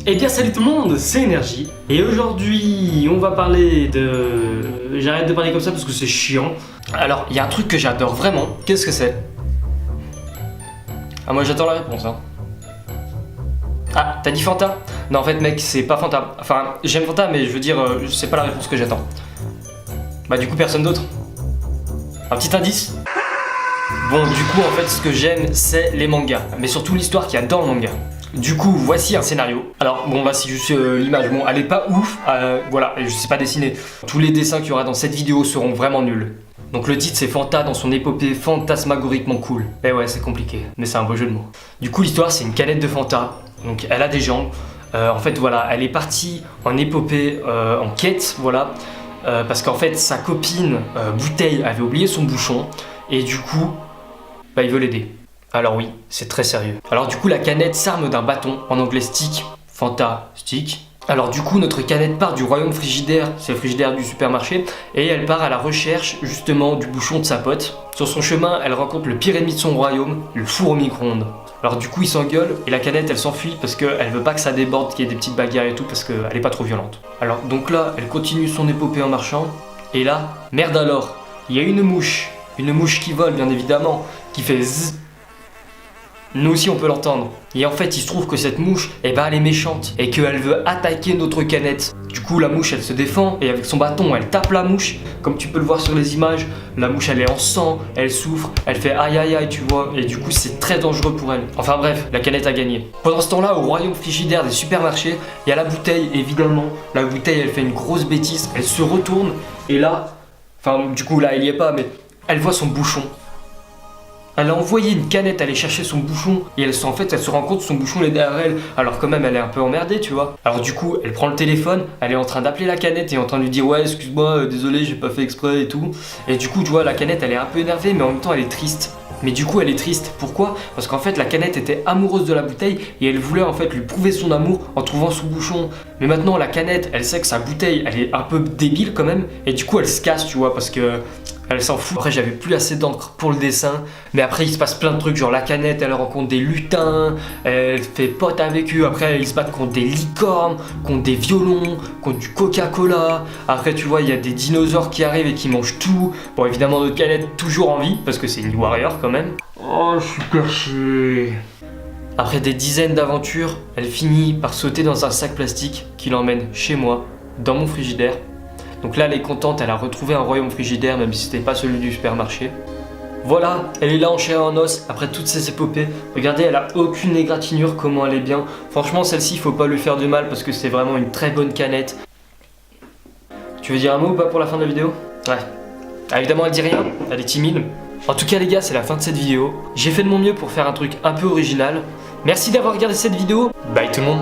Eh bien salut tout le monde, c'est Énergie. Et aujourd'hui on va parler de... J'arrête de parler comme ça parce que c'est chiant. Alors il y a un truc que j'adore vraiment. Qu'est-ce que c'est? Ah moi j'attends la réponse hein. Ah t'as dit Fanta? Non en fait mec c'est pas Fanta. Enfin j'aime Fanta mais je veux dire c'est pas la réponse que j'attends. Bah du coup personne d'autre. Un petit indice? Bon du coup en fait ce que j'aime c'est les mangas. Mais surtout l'histoire qu'il y a dans le manga. Du coup, voici un scénario. Alors, bon, bah, c'est juste l'image. Bon, elle est pas ouf. Voilà, je sais pas dessiner. Tous les dessins qu'il y aura dans cette vidéo seront vraiment nuls. Donc, le titre, c'est Fanta dans son épopée fantasmagoriquement cool. Eh ouais, c'est compliqué, mais c'est un beau jeu de mots. Du coup, l'histoire, c'est une canette de Fanta. Donc, elle a des jambes. En fait, voilà, elle est partie en épopée, en quête, voilà. Parce qu'en fait, sa copine, Bouteille, avait oublié son bouchon. Et du coup, bah, il veut l'aider. Alors oui, c'est très sérieux. Alors du coup, la canette s'arme d'un bâton, en anglais stick, Fanta stick. Alors du coup, notre canette part du royaume frigidaire, c'est le frigidaire du supermarché, et elle part à la recherche justement du bouchon de sa pote. Sur son chemin, elle rencontre le pire ennemi de son royaume, le four au micro-ondes. Alors du coup, ils s'engueulent, et la canette, elle s'enfuit parce qu'elle veut pas que ça déborde, qu'il y ait des petites bagarres et tout, parce qu'elle est pas trop violente. Alors donc là, elle continue son épopée en marchant, et là, merde alors, il y a une mouche qui vole bien évidemment, qui fait zzz. Nous aussi on peut l'entendre. Et en fait il se trouve que cette mouche, eh ben, elle est méchante et qu'elle veut attaquer notre canette. Du coup la mouche elle se défend et avec son bâton elle tape la mouche. Comme tu peux le voir sur les images, la mouche elle est en sang, elle souffre, elle fait aïe aïe aïe tu vois. Et du coup c'est très dangereux pour elle. Enfin bref, la canette a gagné. Pendant ce temps-là au royaume frigidaire des supermarchés, il y a la bouteille évidemment. La bouteille elle fait une grosse bêtise, elle se retourne et là, enfin du coup là elle y est pas mais elle voit son bouchon. Elle a envoyé une canette aller chercher son bouchon et elle se rend compte que son bouchon est derrière elle. Alors quand même elle est un peu emmerdée tu vois. Alors du coup elle prend le téléphone, elle est en train d'appeler la canette et en train de lui dire ouais excuse-moi désolé j'ai pas fait exprès et tout. Et du coup tu vois la canette elle est un peu énervée mais en même temps elle est triste. Mais du coup elle est triste, pourquoi? Parce qu'en fait la canette était amoureuse de la bouteille et elle voulait en fait lui prouver son amour en trouvant son bouchon. Mais maintenant la canette elle sait que sa bouteille elle est un peu débile quand même et du coup elle se casse tu vois parce que elle s'en fout. Après j'avais plus assez d'encre pour le dessin. Mais après il se passe plein de trucs. Genre la canette elle rencontre des lutins. Elle fait pote avec eux. Après ils se battent contre des licornes. Contre des violons. Contre du Coca-Cola. Après tu vois il y a des dinosaures qui arrivent et qui mangent tout. Bon évidemment notre canette toujours en vie. Parce que c'est une warrior quand même. Oh je suis perché. Après des dizaines d'aventures, elle finit par sauter dans un sac plastique qui l'emmène chez moi. Dans mon frigidaire. Donc là elle est contente, elle a retrouvé un royaume frigidaire même si c'était pas celui du supermarché. Voilà, elle est là en chair et en os après toutes ces épopées. Regardez, elle a aucune égratignure, comment elle est bien. Franchement celle-ci faut pas lui faire de mal parce que c'est vraiment une très bonne canette. Tu veux dire un mot ou pas pour la fin de la vidéo? Ouais. Ah, évidemment elle dit rien, elle est timide. En tout cas les gars c'est la fin de cette vidéo. J'ai fait de mon mieux pour faire un truc un peu original. Merci d'avoir regardé cette vidéo. Bye tout le monde.